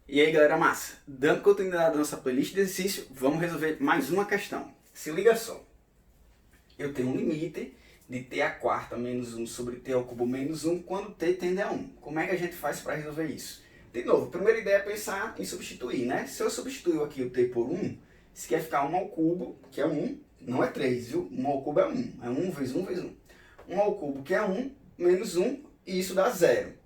E aí galera massa, dando continuidade à nossa playlist de exercício, vamos resolver mais uma questão. Se liga só, eu tenho um limite de t a quarta menos 1 sobre t ao cubo menos 1 quando t tende a 1. Como é que a gente faz para resolver isso? De novo, a primeira ideia é pensar em substituir, né? Se eu substituir aqui o t por 1, isso quer ficar 1 ao cubo, que é 1, não é 3, viu? 1 ao cubo é 1, é 1 vezes 1 vezes 1. 1 ao cubo que é 1, menos 1, e isso dá 0.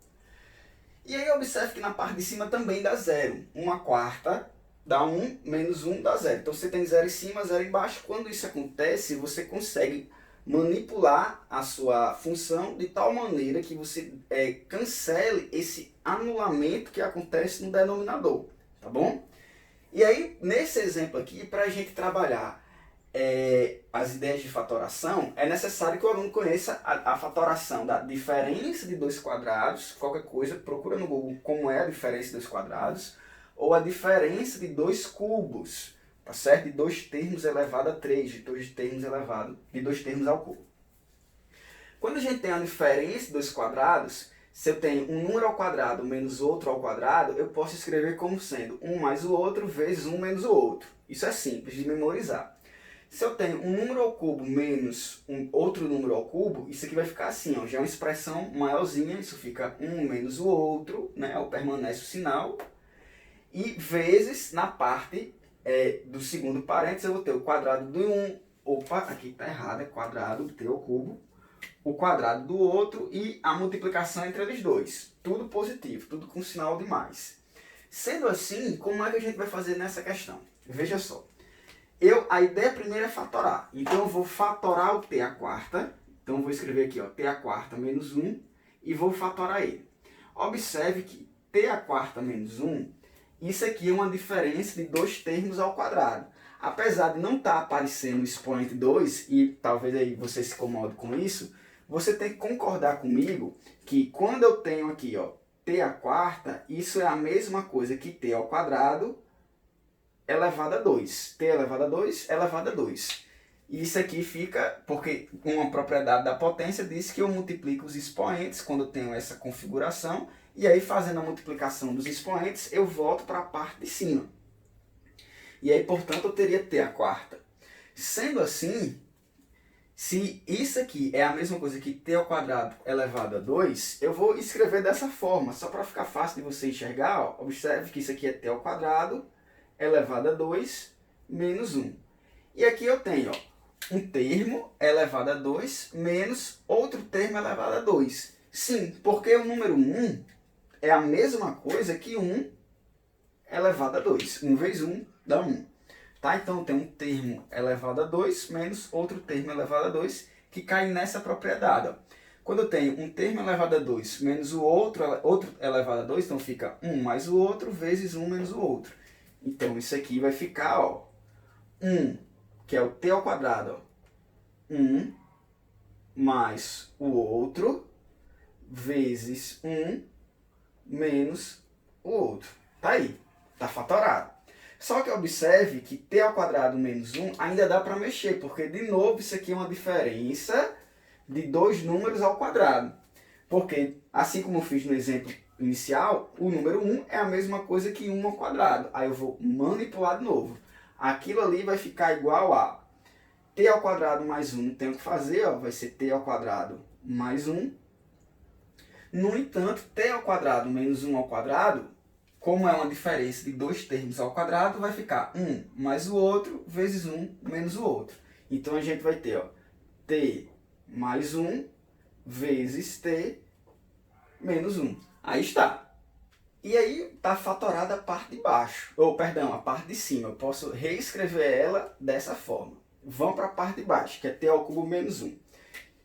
E aí observe que na parte de cima também dá 0. 1 a quarta dá 1, menos 1 dá 0. Então você tem 0 em cima, 0 embaixo. Quando isso acontece, você consegue manipular a sua função de tal maneira que você cancele esse anulamento que acontece no denominador. Tá bom? E aí, nesse exemplo aqui, para a gente trabalhar as ideias de fatoração, é necessário que o aluno conheça a fatoração da diferença de dois quadrados. Qualquer coisa, procura no Google como é a diferença de dois quadrados, ou a diferença de dois cubos, tá certo? De dois termos elevado a 3, de dois termos ao cubo. Quando a gente tem a diferença de dois quadrados, se eu tenho um número ao quadrado menos outro ao quadrado, eu posso escrever como sendo um mais o outro vezes um menos o outro. Isso é simples de memorizar. Se eu tenho um número ao cubo menos um outro número ao cubo, isso aqui vai ficar assim, ó, já é uma expressão maiorzinha, isso fica um menos o outro, né, ou permanece o sinal, e vezes na parte do segundo parênteses eu vou ter o quadrado de um, opa, aqui está errado, é quadrado, t ao cubo, o quadrado do outro e a multiplicação entre eles dois. Tudo positivo, tudo com sinal de mais. Sendo assim, como é que a gente vai fazer nessa questão? Veja só. A ideia primeira é fatorar. Então eu vou fatorar o t a quarta. Então eu vou escrever aqui, ó, t a quarta menos 1 e vou fatorar ele. Observe que t a quarta menos 1, isso aqui é uma diferença de dois termos ao quadrado. Apesar de não estar aparecendo o expoente 2, e talvez aí você se incomode com isso, você tem que concordar comigo que quando eu tenho aqui, ó, t a quarta, isso é a mesma coisa que t ao quadrado elevado a 2. T elevado a 2 elevado a 2. E isso aqui fica, porque uma propriedade da potência diz que eu multiplico os expoentes quando eu tenho essa configuração, e aí fazendo a multiplicação dos expoentes, eu volto para a parte de cima. E aí, portanto, eu teria t a quarta. Sendo assim, se isso aqui é a mesma coisa que t ao quadrado elevado a 2, eu vou escrever dessa forma, só para ficar fácil de você enxergar. Ó, observe que isso aqui é t ao quadrado elevado a 2 menos 1. E aqui eu tenho, ó, um termo elevado a 2 menos outro termo elevado a 2. Sim, porque o número 1 é a mesma coisa que 1 elevado a 2. 1 vezes 1 dá 1. Tá? Então eu tenho um termo elevado a 2 menos outro termo elevado a 2 que cai nessa propriedade. Ó. Quando eu tenho um termo elevado a 2 menos o outro elevado a 2, então fica 1 mais o outro vezes 1 menos o outro. Então, isso aqui vai ficar, ó, 1, que é o t ao quadrado, ó, 1 mais o outro vezes 1 menos o outro. Tá aí, tá fatorado. Só que observe que t ao quadrado menos 1 ainda dá para mexer, porque, de novo, isso aqui é uma diferença de dois números ao quadrado. Porque, assim como eu fiz no exemplo inicial, o número 1 é a mesma coisa que 1 ao quadrado. Aí eu vou manipular de novo. Aquilo ali vai ficar igual a t ao quadrado mais 1. Não tem o que fazer, ó, vai ser t ao quadrado mais 1. No entanto, t ao quadrado menos 1 ao quadrado, como é uma diferença de dois termos ao quadrado, vai ficar 1 mais o outro vezes 1 menos o outro. Então a gente vai ter, ó, t mais 1 vezes t menos 1. Aí está. E aí está fatorada a parte de baixo, ou perdão, a parte de cima. Eu posso reescrever ela dessa forma. Vamos para a parte de baixo, que é t ao cubo menos 1.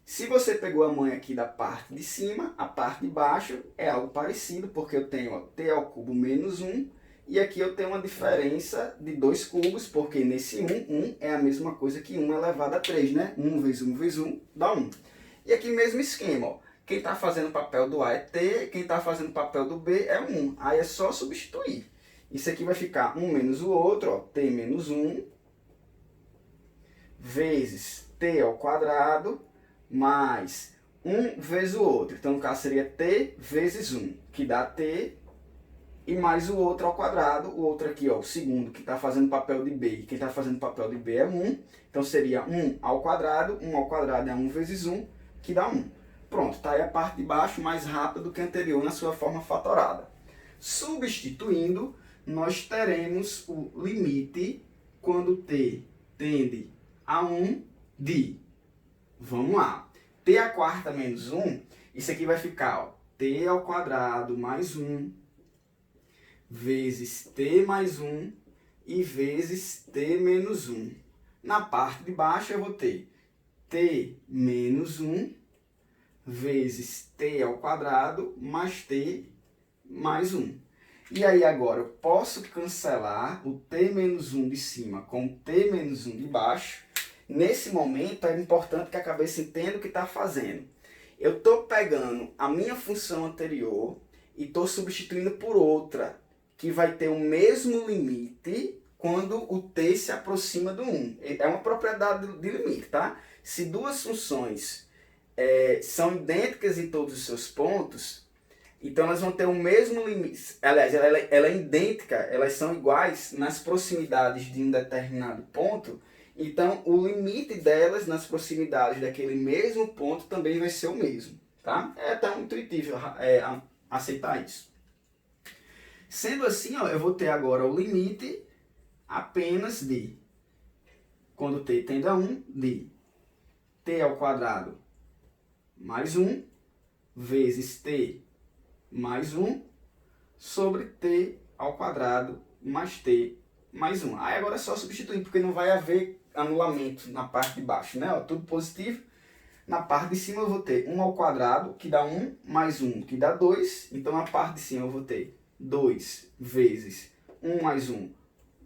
Se você pegou a mãe aqui da parte de cima, a parte de baixo é algo parecido, porque eu tenho, ó, t ao cubo menos 1, e aqui eu tenho uma diferença de dois cubos, porque nesse 1 é a mesma coisa que 1 elevado a 3, né? 1 vezes 1 vezes 1 dá 1. E aqui mesmo esquema, ó. Quem está fazendo o papel do A é t, quem está fazendo o papel do B é 1. Aí é só substituir. Isso aqui vai ficar 1 menos o outro, ó, t menos 1, vezes t ao quadrado, mais 1 vezes o outro. Então, no caso, seria t vezes 1, que dá t e mais o outro ao quadrado, o outro aqui, ó, o segundo, que está fazendo papel de B, e quem está fazendo papel de B é 1, então seria 1 ao quadrado é 1 vezes 1, que dá 1. Pronto, está aí a parte de baixo mais rápida do que a anterior na sua forma fatorada. Substituindo, nós teremos o limite quando t tende a 1 de, vamos lá, t à quarta menos 1, isso aqui vai ficar, ó, t ao quadrado mais 1, vezes t mais 1 e vezes t menos 1. Na parte de baixo eu vou ter t menos 1 vezes t ao quadrado mais t mais 1. E aí agora eu posso cancelar o t menos 1 de cima com o t menos 1 de baixo. Nesse momento é importante que a cabeça entenda o que está fazendo. Eu estou pegando a minha função anterior e estou substituindo por outra, que vai ter o mesmo limite quando o t se aproxima do 1. É uma propriedade de limite, tá? Se duas funções são idênticas em todos os seus pontos, então elas vão ter o mesmo limite. Aliás, ela é idêntica, elas são iguais nas proximidades de um determinado ponto. Então, o limite delas nas proximidades daquele mesmo ponto também vai ser o mesmo, tá? É tão intuitivo aceitar isso. Sendo assim, ó, eu vou ter agora o limite apenas de, quando t tende a 1, de t ao quadrado mais 1 vezes t mais 1 sobre t ao quadrado mais t mais 1. Aí agora é só substituir, porque não vai haver anulamento na parte de baixo, né? Ó, tudo positivo. Na parte de cima eu vou ter 1 ao quadrado, que dá 1, mais 1, que dá 2. Então na parte de cima eu vou ter 2 vezes 1 mais 1,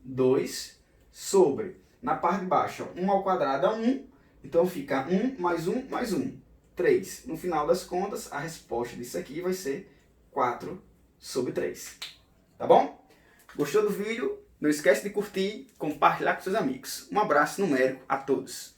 2, sobre, na parte de baixo, ó, 1 ao quadrado é 1, então fica 1 mais 1 mais 1, 3. No final das contas, a resposta disso aqui vai ser 4 sobre 3. Tá bom? Gostou do vídeo? Não esquece de curtir, compartilhar com seus amigos. Um abraço numérico a todos.